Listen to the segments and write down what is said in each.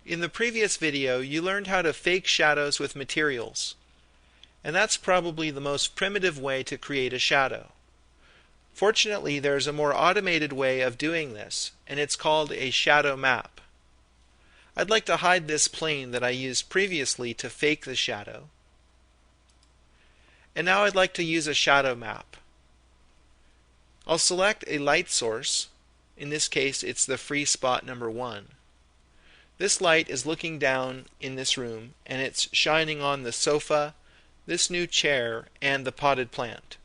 In the previous video, you learned how to fake shadows with materials, and that's probably the most primitive way to create a shadow. Fortunately, there's a more automated way of doing this, and it's called a shadow map. I'd like to hide this plane that I used previously to fake the shadow. And now I'd like to use a shadow map. I'll select a light source. In this case, it's the free spot number 1. This light is looking down in this room, and it's shining on the sofa, this new chair, and the potted plant.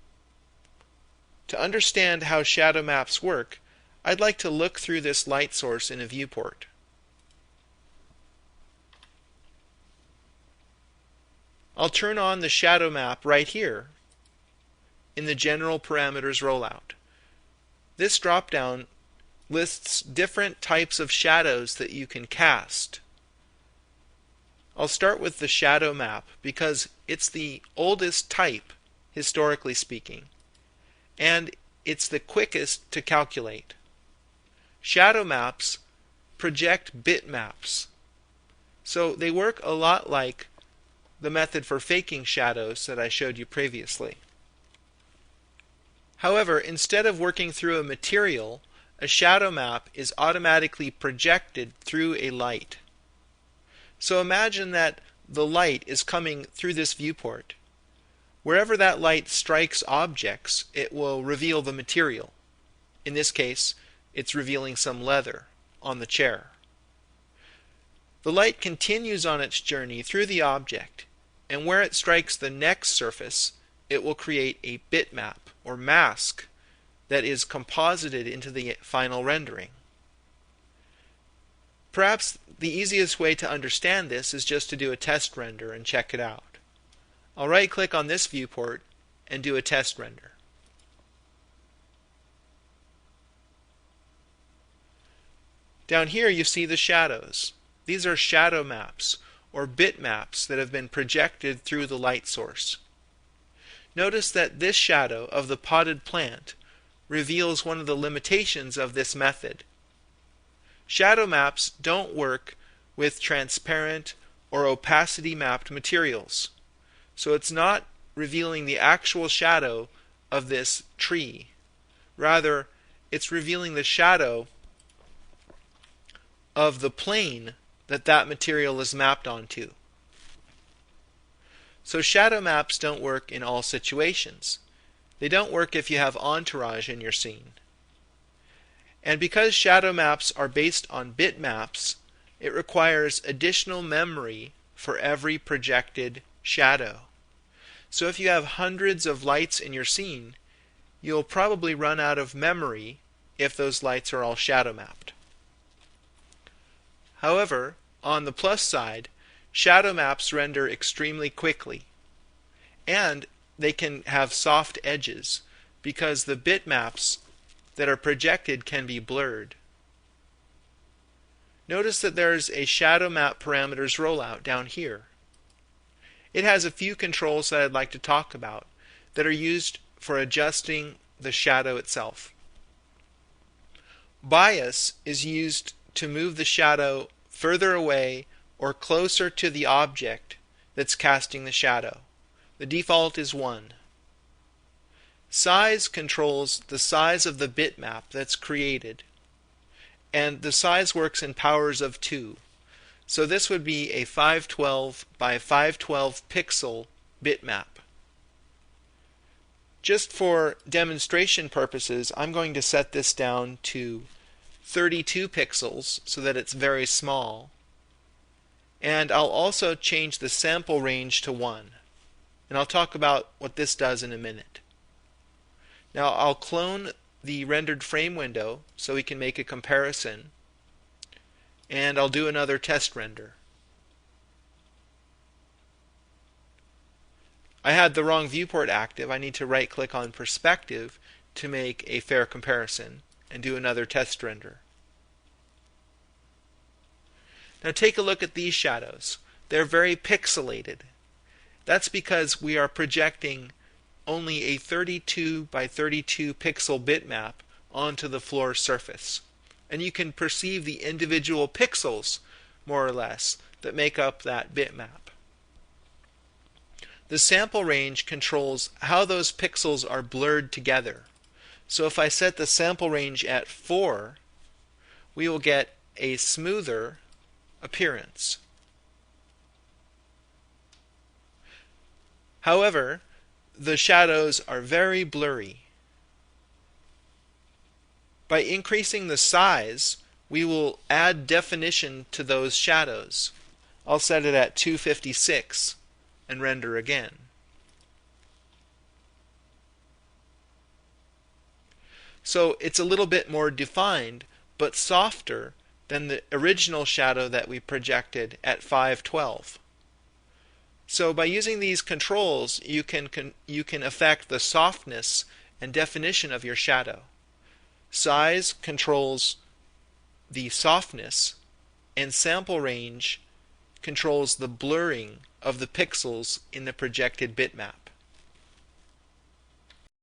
To understand how shadow maps work, I'd like to look through this light source in a viewport. I'll turn on the shadow map right here in the General Parameters rollout. This drop-down lists different types of shadows that you can cast. I'll start with the shadow map because it's the oldest type, historically speaking, and it's the quickest to calculate. Shadow maps project bitmaps, so they work a lot like the method for faking shadows that I showed you previously. However, instead of working through a material, a shadow map is automatically projected through a light. So imagine that the light is coming through this viewport. Wherever that light strikes objects, it will reveal the material. In this case, it's revealing some leather on the chair. The light continues on its journey through the object, and where it strikes the next surface, it will create a bitmap or mask that is composited into the final rendering. Perhaps the easiest way to understand this is just to do a test render and check it out. I'll right-click on this viewport and do a test render. Down here you see the shadows. These are shadow maps or bitmaps that have been projected through the light source. Notice that this shadow of the potted plant reveals one of the limitations of this method. Shadow maps don't work with transparent or opacity mapped materials, so it's not revealing the actual shadow of this tree. Rather, it's revealing the shadow of the plane that material is mapped onto. So shadow maps don't work in all situations. They don't work if you have entourage in your scene. And because shadow maps are based on bitmaps, it requires additional memory for every projected shadow. So if you have hundreds of lights in your scene, you'll probably run out of memory if those lights are all shadow mapped. However, on the plus side, shadow maps render extremely quickly, and they can have soft edges because the bitmaps that are projected can be blurred. Notice that there's a shadow map parameters rollout down here. It has a few controls that I'd like to talk about that are used for adjusting the shadow itself. Bias is used to move the shadow further away or closer to the object that's casting the shadow. The default is 1. Size controls the size of the bitmap that's created, and the size works in powers of 2. So this would be a 512 by 512 pixel bitmap. Just for demonstration purposes, I'm going to set this down to 32 pixels so that it's very small. And I'll also change the sample range to 1. And I'll talk about what this does in a minute. Now I'll clone the rendered frame window so we can make a comparison. And I'll do another test render. I had the wrong viewport active. I need to right-click on Perspective to make a fair comparison and do another test render. Now take a look at these shadows. They're very pixelated. That's because we are projecting only a 32 by 32 pixel bitmap onto the floor surface. And you can perceive the individual pixels more or less, that make up that bitmap. The sample range controls how those pixels are blurred together. So if I set the sample range at 4, we will get a smoother appearance. However, the shadows are very blurry. By increasing the size, we will add definition to those shadows. I'll set it at 256 and render again. So it's a little bit more defined, but softer than the original shadow that we projected at 512. So by using these controls, you can affect the softness and definition of your shadow. Size controls the softness, and sample range controls the blurring of the pixels in the projected bitmap.